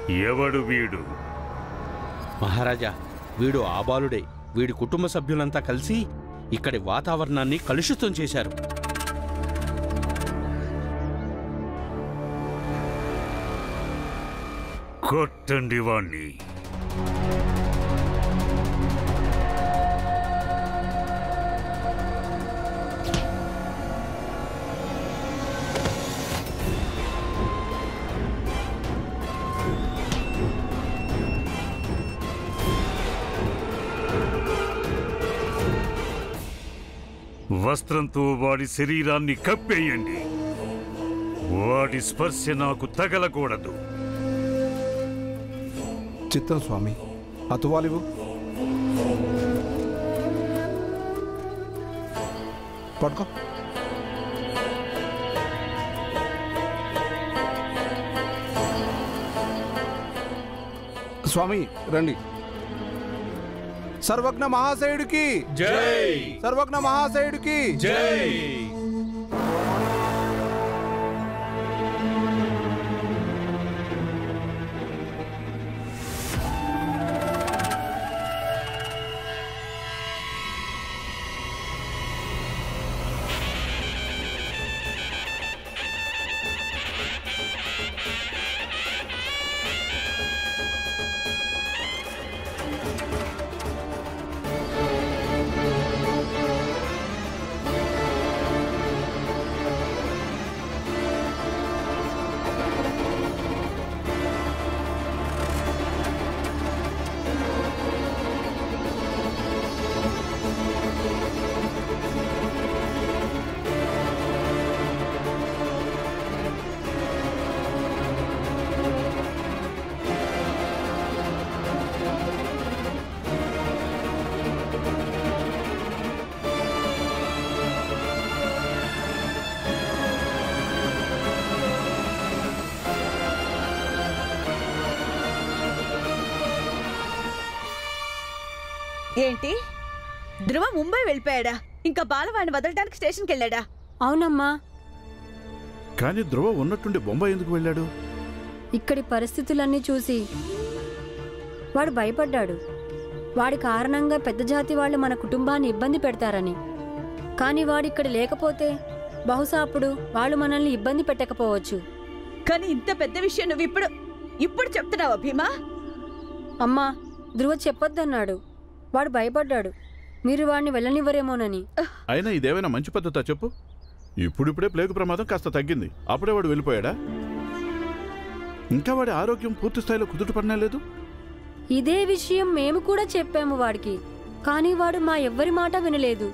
ఎవడు వీడు? మహారాజా, వీడు ఆబాలుడే. వీడి కుటుంబ సభ్యులంతా కలిసి ఇక్కడి వాతావరణాన్ని కలుషితం చేశారు. కొట్టండి వాణ్ణి. వస్త్రంతో వాడి శరీరాన్ని కప్పేయండి. వాడి స్పర్శ నాకు తగలకూడదు. చిత్తం స్వామి. ఆ తువాలివు. పడుకో. స్వామి రండి. సర్వజ్ఞ మహాశయుడికి జై. సర్వజ్ఞ మహాశయుడికి జై. ఏంటి? ధ్రువ ముంబై వెళ్ళిపోయాడా? ఇంకా బాలవాడిని వదలడానికి స్టేషన్కి వెళ్ళాడా? అవునమ్మా. కానీ ధ్రువ ఉన్నట్టుండి బొంబాయి ఎందుకు వెళ్ళాడు? ఇక్కడి పరిస్థితులన్నీ చూసి వాడు భయపడ్డాడు. వాడి కారణంగా పెద్ద జాతి వాళ్ళు మన కుటుంబాన్ని ఇబ్బంది పెడతారని. కానీ వాడిక్కడ లేకపోతే బహుశా అప్పుడు వాళ్ళు మనల్ని ఇబ్బంది పెట్టకపోవచ్చు. కానీ ఇంత పెద్ద విషయం నువ్వు ఇప్పుడు చెప్తున్నావా భీమా? అమ్మా, ధ్రువ చెప్పొద్దన్నాడు. వాడు భయపడ్డాడు మీరు వాడిని వెళ్ళనివ్వరేమోనని. అయినా ఇదేమైనా మంచి పద్ధతా చెప్పు? ఇప్పుడిప్పుడే ప్లేగు ప్రమాదం కాస్త తగ్గింది, అప్పుడే వాడు వెళ్ళిపోయాడా? ఇంకా వాడి ఆరోగ్యం పూర్తి స్థాయిలో కుదుటపడనే లేదు. ఇదే విషయం మేము కూడా చెప్పాము వాడికి, కానీ వాడు మా ఎవ్వరి మాట వినలేదు.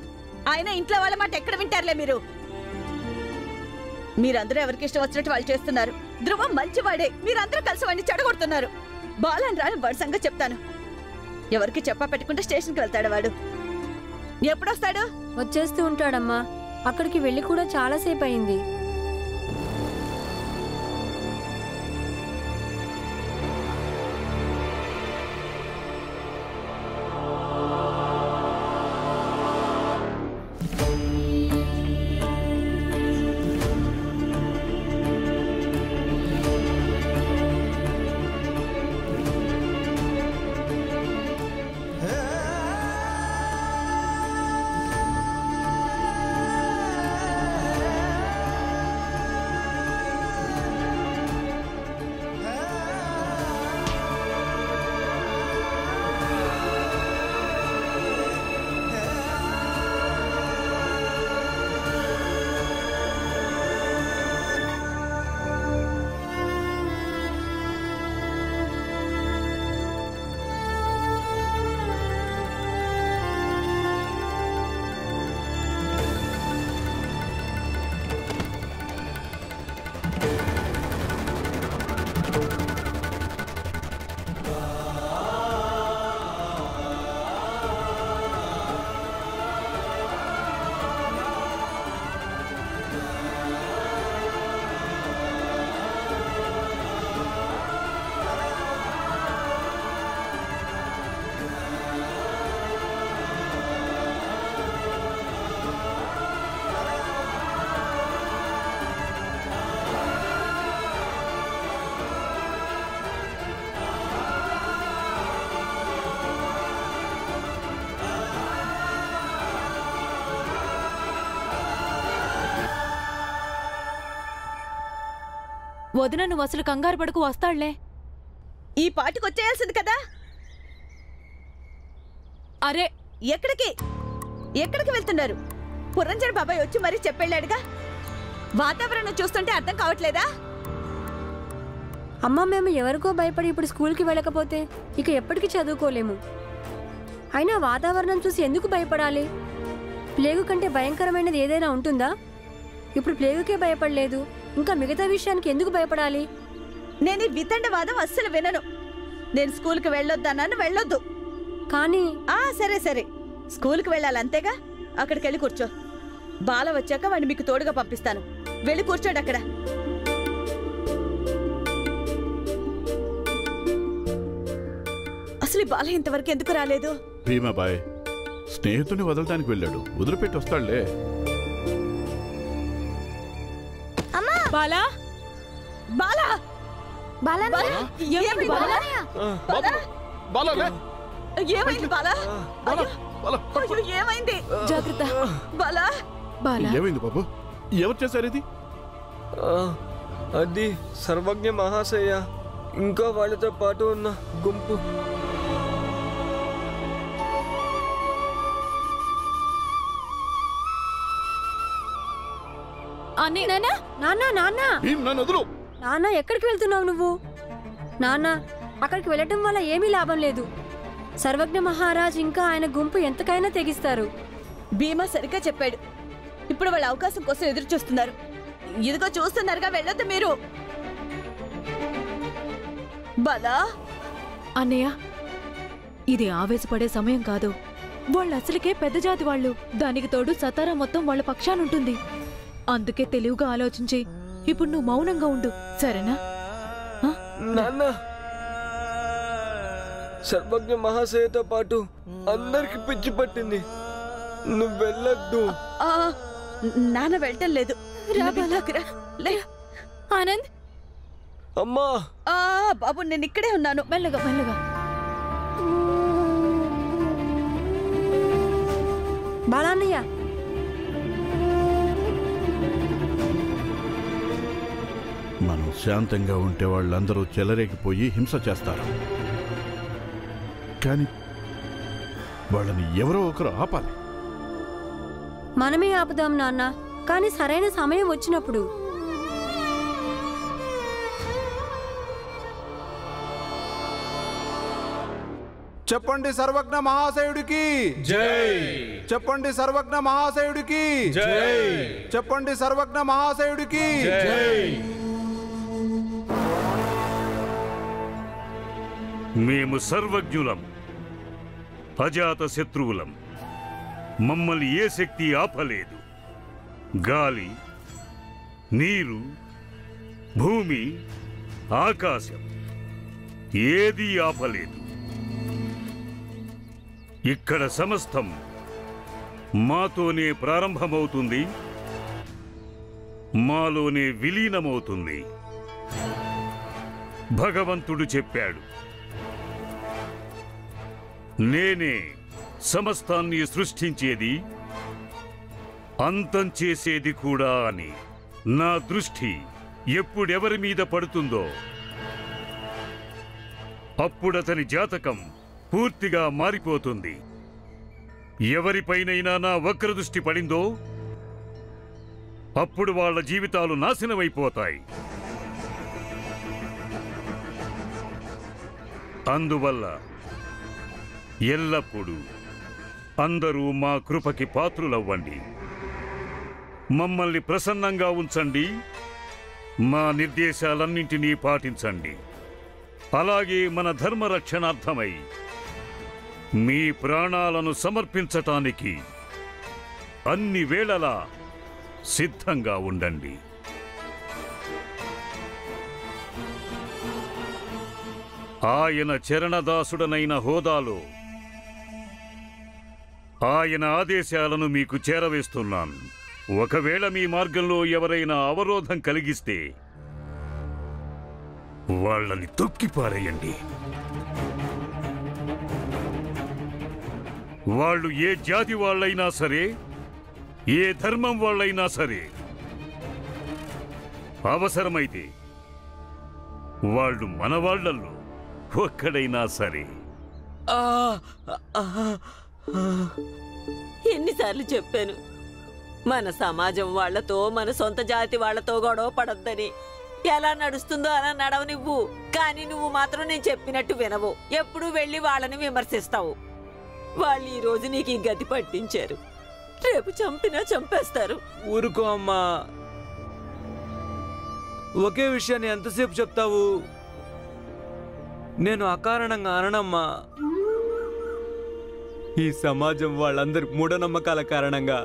ఆయన ఇంట్లో వాళ్ళ మాట ఎక్కడ వింటారులే మీరు. మీరందరూ ఎవరికి ఇష్టం వచ్చినట్టు వాళ్ళు చేస్తున్నారు. ధ్రువం మంచివాడే, మీరందరూ కలిసి వాడిని చెడగొడుతున్నారు. బాలని రాని వాడి సంగతి చెప్తాను. ఎవరికి చెప్పా పెట్టుకుంటే స్టేషన్కి వెళ్తాడు వాడు. ఎప్పుడొస్తాడు? వచ్చేస్తూ ఉంటాడమ్మా. అక్కడికి వెళ్ళి కూడా చాలాసేపు అయింది. వదిన నువ్వు అసలు కంగారు పడుకు వస్తాడులే. ఈ పాటికి వచ్చేయాల్సింది కదా. అరే ఎక్కడికి ఎక్కడికి వెళ్తున్నారు? పురంజన్ బాబాయ్ వచ్చి మరీ చెప్పెళ్ళాడుగా. వాతావరణం చూస్తుంటే అర్థం కావట్లేదా? అమ్మ, మేము ఎవరికో భయపడి ఇప్పుడు స్కూల్కి వెళ్ళకపోతే ఇక ఎప్పటికీ చదువుకోలేము. అయినా వాతావరణం చూసి ఎందుకు భయపడాలి? ప్లేగు కంటే భయంకరమైనది ఏదైనా ఉంటుందా? ఇప్పుడు ప్లేగుకే భయపడలేదు, ఇంకా మిగతా విషయానికి ఎందుకు భయపడాలి? నేను ఈ వితండవాదం అస్సలు వినను. నేను స్కూల్కి వెళ్ళొద్దన్నాను, వెళ్ళొద్దు. కానీ సరే సరే, స్కూల్కి వెళ్ళాలి అంతేగా. అక్కడికి వెళ్ళి కూర్చో. బాల వచ్చాక వాడిని మీకు తోడుగా పంపిస్తాను. వెళ్ళి కూర్చోండి అక్కడ. అసలు ఈ బాల ఇంతవరకు ఎందుకు రాలేదు? భీమాబాయ్ స్నేహితుడిని వదలటానికి వెళ్ళాడు, వదిలిపెట్టి వస్తాడులే. బాలా బాలా ఏమైంది బాలా? ఏమైంది బాలా? అయ్యో, ఏమైంది? జాగ్రత్త. బాలా బాలా ఏమైంది బాబు? ఎవరు చేశారు ఇది? అది సర్వజ్ఞ మహాశయ, ఇంకా వాళ్ళతో పాటు ఉన్న గుంపు. నాన్న, ఎక్కడికి వెళ్తున్నావు నువ్వు? నాన్న, అక్కడికి వెళ్ళటం వల్ల ఏమీ లాభం లేదు. సర్వజ్ఞ మహారాజ్ ఇంకా ఆయన గుంపు ఎంతకైనా తెగిస్తారు. భీమా సరిగ్గా చెప్పాడు. ఇప్పుడు వాళ్ళ అవకాశం కోసం ఎదురు చూస్తున్నారు. ఇదిగో చూస్తున్నారుగా, వెళ్ళొద్దు మీరు. బలా అన్నయ్య, ఇది ఆవేశపడే సమయం కాదు. వాళ్ళు అసలుకే పెద్ద జాతి వాళ్ళు. దానికి తోడు సతారా మొత్తం వాళ్ళ పక్షానుంటుంది. అందుకే తెలివిగా ఆలోచించి ఇప్పుడు నువ్వు మౌనంగా ఉండు, సరేనా? నాన్న, సర్వజ్ఞ మహాశయతో పాటు అందరికి పిచ్చి పట్టింది. నువ్వు వెళ్ళొద్దు. నాన్న వెళ్ళటం లేదు. ఆనంద్, అమ్మా. బాబు, నేను ఇక్కడే ఉన్నాను. మెల్లగా మెల్లగా. బాలాన్నయ్య, మనం శాంతంగా ఉంటే వాళ్ళందరూ చెలరేగిపోయి హింస చేస్తారు. కానీ వాళ్ళని ఎవరో ఒకరు ఆపాలి. మనమే ఆపుదాం నాన్న, కానీ సరైన సమయం వచ్చినప్పుడు. చెప్పండి సర్వజ్ఞ మహాశయుడికి జై. చెప్పండి సర్వజ్ఞ మహాశయుడికి జై. చెప్పండి సర్వజ్ఞ మహాశయుడికి జై. మేము సర్వజ్ఞులం, అజాత శత్రువులం. మమ్మల్ని ఏ శక్తి ఆపలేదు. గాలి, నీరు, భూమి, ఆకాశం ఏదీ ఆపలేదు. ఇక్కడ సమస్తం మాతోనే ప్రారంభమవుతుంది, మాలోనే విలీనమవుతుంది. భగవంతుడు చెప్పాడు, నేనే సమస్తాన్ని సృష్టించేది, అంతం చేసేది కూడా అని. నా దృష్టి ఎప్పుడెవరి మీద పడుతుందో అప్పుడతని జాతకం పూర్తిగా మారిపోతుంది. ఎవరిపైనైనా నా వక్రదృష్టి పడిందో అప్పుడు వాళ్ళ జీవితాలు నాశనమైపోతాయి. అందువల్ల ఎల్లప్పుడూ అందరూ మా కృపకి పాత్రులవ్వండి. మమ్మల్ని ప్రసన్నంగా ఉంచండి, మా నిర్దేశాలన్నింటినీ పాటించండి. అలాగే మన ధర్మరక్షణార్థమై మీ ప్రాణాలను సమర్పించటానికి అన్ని వేళలా సిద్ధంగా ఉండండి. ఆయన చరణదాసుడనైన హోదాలో ఆయన ఆదేశాలను మీకు చేరవేస్తున్నాను. ఒకవేళ మీ మార్గంలో ఎవరైనా అవరోధం కలిగిస్తే వాళ్ళని తొక్కిపారేయండి. వాళ్ళు ఏ జాతి వాళ్ళైనా సరే, ఏ ధర్మం వాళ్ళైనా సరే. అవసరమైతే వాళ్ళు మన వాళ్ళల్లో ఒక్కడైనా సరే. ఎన్నిసార్లు చెప్పాను మన సమాజం వాళ్లతో మన సొంత జాతి వాళ్లతో గొడవ పడొద్దని. ఎలా నడుస్తుందో అలా నడవనివ్వు, కానీ నువ్వు మాత్రం నేను చెప్పినట్టు వినవు. ఎప్పుడూ వెళ్ళి వాళ్ళని విమర్శిస్తావు. వాళ్ళు ఈ రోజు నీకు ఈ గతి పట్టించారు, రేపు చంపినా చంపేస్తారు. ఊరుకో అమ్మా, ఒకే విషయాన్ని ఎంతసేపు చెప్తావు? నేను అకారణంగా అననమ్మా. ఈ సమాజం వాళ్ళందరి మూఢనమ్మకాల కారణంగా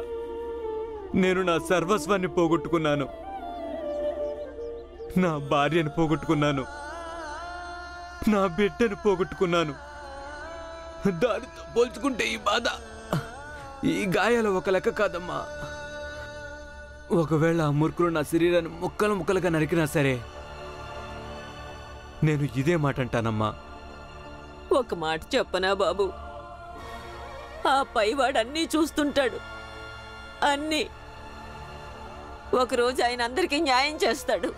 నేను నా సర్వస్వాన్ని పోగొట్టుకున్నాను, నా భార్యను పోగొట్టుకున్నాను, నా బిడ్డను పోగొట్టుకున్నాను. దానితో పోల్చుకుంటే ఈ బాధ, ఈ గాయాలు ఒక లెక్క కాదమ్మా. ఒకవేళ ఆ మూర్ఖులు నా శరీరాన్ని ముక్కలు ముక్కలుగా నరికినా సరే నేను ఇదే మాట అంటానమ్మా. ఒక మాట చెప్పనా బాబు, ఆ పైవాడు అన్నీ చూస్తుంటాడు, అన్నీ. ఒకరోజు ఆయన అందరికీ న్యాయం చేస్తాడు.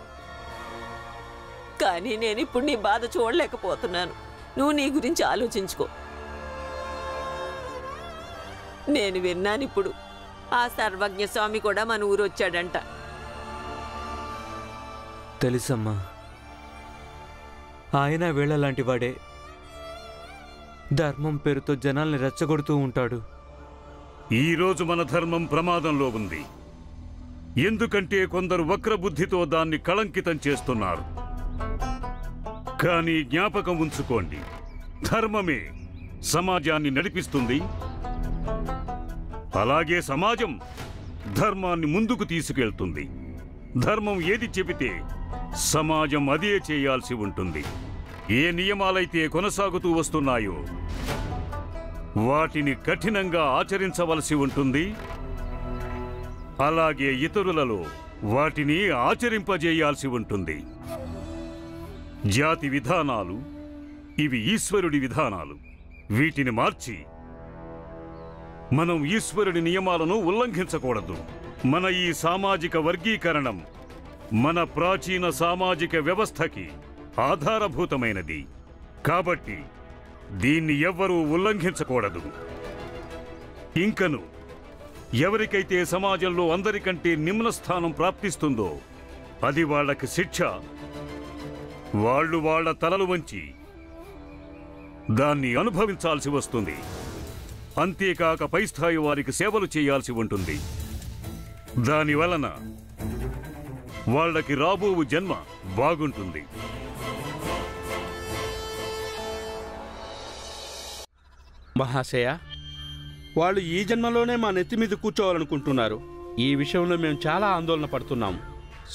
కానీ నేను ఇప్పుడు నీ బాధ చూడలేకపోతున్నాను. నువ్వు నీ గురించి ఆలోచించుకో. నేను విన్నాను ఇప్పుడు ఆ సర్వజ్ఞ స్వామి కూడా మన ఊరు వచ్చాడంట. తెలుసమ్మా, ఆయన వీళ్ళలాంటి వాడే. ధర్మం పేరుతో జనాల్ని రెచ్చగొడుతూ ఉంటాడు. ఈరోజు మన ధర్మం ప్రమాదంలో ఉంది. ఎందుకంటే కొందరు వక్రబుద్ధితో దాన్ని కళంకితం చేస్తున్నారు. కానీ జ్ఞాపకం ఉంచుకోండి, ధర్మమే సమాజాన్ని నడిపిస్తుంది. అలాగే సమాజం ధర్మాన్ని ముందుకు తీసుకెళ్తుంది. ధర్మం ఏది చెబితే సమాజం అదే చేయాల్సి ఉంటుంది. ఏ నియమాలైతే కొనసాగుతూ వస్తున్నాయో వాటిని కఠినంగా ఆచరించవలసి ఉంటుంది. అలాగే ఇతరులలో వాటిని ఆచరింపజేయాల్సి ఉంటుంది. జాతి విధానాలు ఇవి ఈశ్వరుడి విధానాలు. వీటిని మార్చి మనం ఈశ్వరుడి నియమాలను ఉల్లంఘించకూడదు. మన ఈ సామాజిక వర్గీకరణం మన ప్రాచీన సామాజిక వ్యవస్థకి ఆధారభూతమైనది. కాబట్టి దీన్ని ఎవ్వరూ ఉల్లంఘించకూడదు. ఇంకను ఎవరికైతే సమాజంలో అందరికంటే నిమ్న స్థానం ప్రాప్తిస్తుందో అది వాళ్ళకి శిక్ష. వాళ్ళు వాళ్ళ తలలు వంచి దాన్ని అనుభవించాల్సి వస్తుంది. అంతేకాక పై స్థాయి వారికి సేవలు చేయాల్సి ఉంటుంది. దానివలన వాళ్ళకి రాబోవు జన్మ బాగుంటుంది. మహాశయ, వాళ్ళు ఈ జన్మలోనే మా నెత్తి మీద కూర్చోవాలనుకుంటున్నారు. ఈ విషయంలో మేము చాలా ఆందోళన పడుతున్నాము.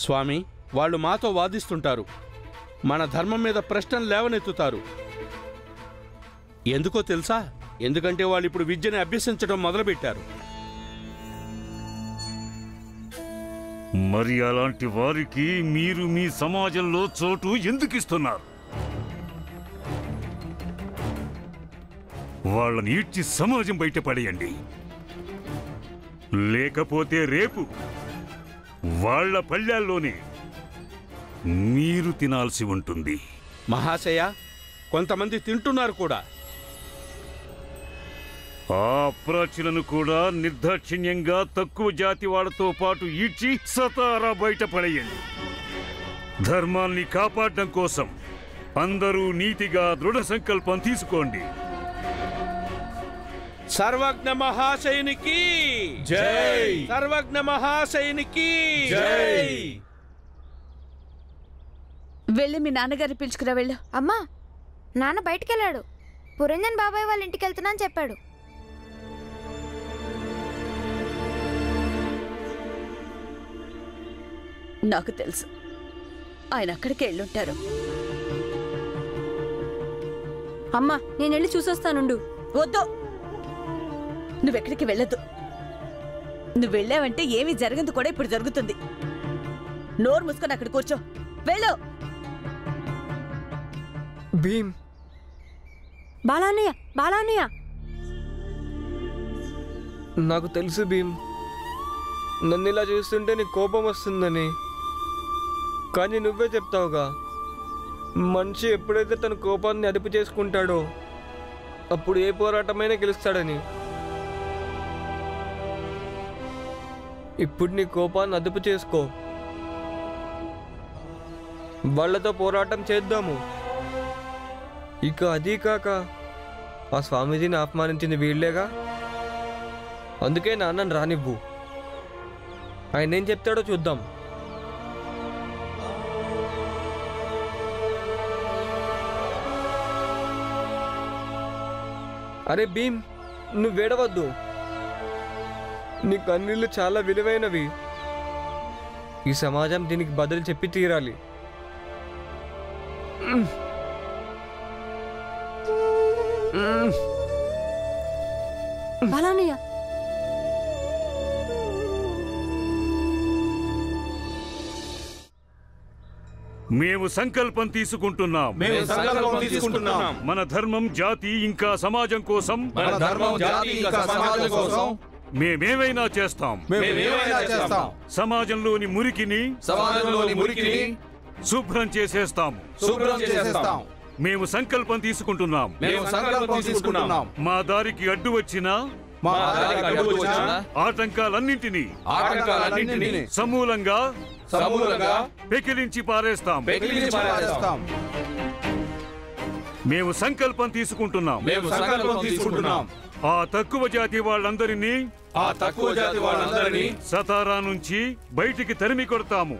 స్వామి, వాళ్ళు మాతో వాదిస్తుంటారు, మన ధర్మం మీద ప్రశ్నలు లేవనెత్తుతారు. ఎందుకో తెలుసా? ఎందుకంటే వాళ్ళు ఇప్పుడు విద్యను అభ్యసించడం మొదలుపెట్టారు. మరి అలాంటి వారికి మీరు మీ సమాజంలో చోటు ఎందుకు ఇస్తున్నారు? వాళ్ళని ఈడ్చి సమాజం బయట పడేయండి. లేకపోతే రేపు వాళ్ళ పళ్ళాల్లోనే మీరు తినాల్సి ఉంటుంది. మహాశయ, కొంతమంది తింటున్నారు కూడా. ఆ అప్రాచులను కూడా నిర్దాక్షిణ్యంగా తక్కువ జాతి వాళ్ళతో పాటు ఈడ్చి సతారా బయట పడేయండి. ధర్మాన్ని కాపాడడం కోసం అందరూ నీతిగా దృఢ సంకల్పం తీసుకోండి. సర్వజ్ఞ మహాశయునికి జై! సర్వజ్ఞ మహాశయునికి జై! వెళ్ళి మీ నాన్నగారిని పిలుచుకురా వెళ్ళు. అమ్మా, నాన్న బయటికెళ్ళాడు. పురంజన్ బాబాయ్ వాళ్ళ ఇంటికి వెళ్తున్నాను చెప్పాడు. నాకు తెలుసు, ఆయన అక్కడికి వెళ్ళుంటారు. అమ్మా, నేను వెళ్ళి చూసొస్తానుండు. వద్దు, నువ్వెక్కడికి వెళ్ళొద్దు. నువ్వు వెళ్ళావంటే ఏమీ జరగదు కూడా ఇప్పుడు జరుగుతుంది. నోరు మూసుకొని అక్కడ కూర్చో. వెళ్ళు. భీమ్, బాలాన్నయ్య, బాలాన్నయ్య. నాకు తెలుసు భీమ్, నన్ను ఇలా చూస్తుంటే నీకు కోపం వస్తుందని. కానీ నువ్వే చెప్తావుగా మనిషి ఎప్పుడైతే తన కోపాన్ని అదుపు చేసుకుంటాడో అప్పుడు ఏ పోరాటమైనా గెలుస్తాడని. ఇప్పుడు నీ కోపాన్ని అదుపు చేసుకో, వాళ్ళతో పోరాటం చేద్దాము. ఇక అదీ కాక ఆ స్వామీజీని అవమానించింది వీళ్ళేగా, అందుకే నాన్నని రానివ్వు. ఆయన ఏం చెప్తాడో చూద్దాం. అరే భీమ్, నువ్వు వేడవద్దు. నీ కన్నీళ్ళు చాలా విలువైనవి. ఈ సమాజం దీనికి బదులు చెప్పి తీరాలి. బాలన్నయ్య, మేము సంకల్పం తీసుకుంటున్నాం. మన ధర్మం, జాతి ఇంకా సమాజం కోసం మేమేమైనా చేస్తాం. సమాజంలోని మురికిని శుభ్రం చేసేస్తాం. మేము సంకల్పం తీసుకుంటున్నాం. మా దారికి అడ్డు వచ్చిన ఆటంకాలన్నింటినీ సమూలంగా పెకిలించి పారేస్తాం. మేము సంకల్పం తీసుకుంటున్నాం. ఆ తక్కువ జాతి వాళ్ళందరినీ సతారా నుంచి బయటికి తరిమి కొడతాము.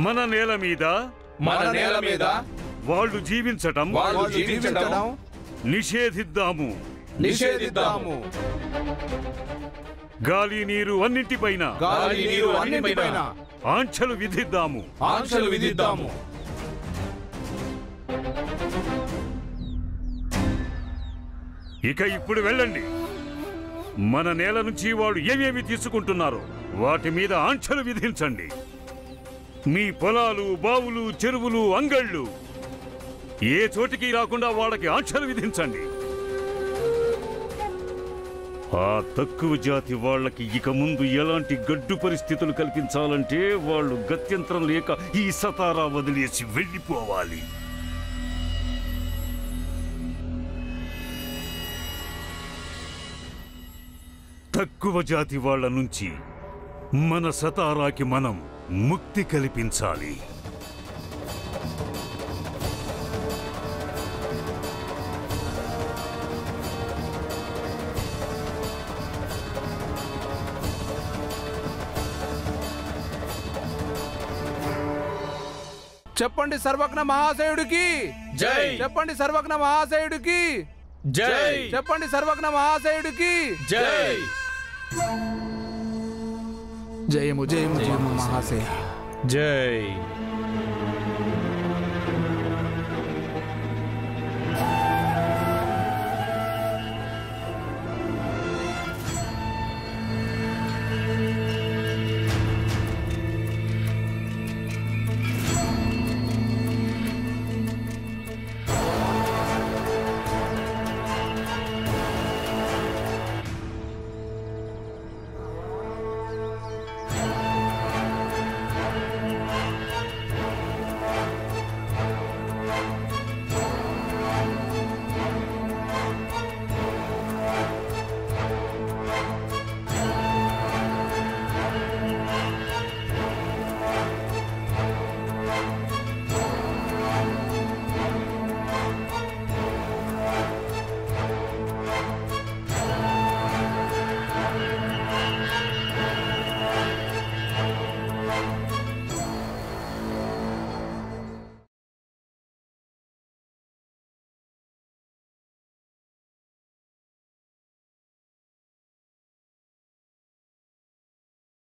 మన నేల మీద వాళ్ళు జీవించటం నిషేధిద్దాము. గాలి నీరు అన్నింటిపైన ఆంక్షలు విధిద్దాము. ఇక ఇప్పుడు వెళ్ళండి. మన నేల నుంచి వాళ్ళు ఏమేమి తీసుకుంటున్నారో వాటి మీద ఆంక్షలు విధించండి. మీ పొలాలు, బావులు, చెరువులు, అంగళ్ళు ఏ చోటికి రాకుండా వాళ్ళకి ఆంక్షలు విధించండి. ఆ తక్కువ జాతి వాళ్ళకి ఇక ముందు ఎలాంటి గడ్డు పరిస్థితులు కల్పించాలంటే వాళ్ళు గత్యంతరం లేక ఈ సతారా వదిలేసి వెళ్ళిపోవాలి. తక్కువ జాతి వాళ్ళ నుంచి మన సతారాకి మనం ముక్తి కల్పించాలి. చెప్పండి సర్వజ్ఞ మహాశయుడికి జై. చెప్పండి సర్వజ్ఞ మహాశయుడికి జై. చెప్పండి సర్వజ్ఞ మహాశయుడికి జై. జయము జయము జయము మహాశయ జై.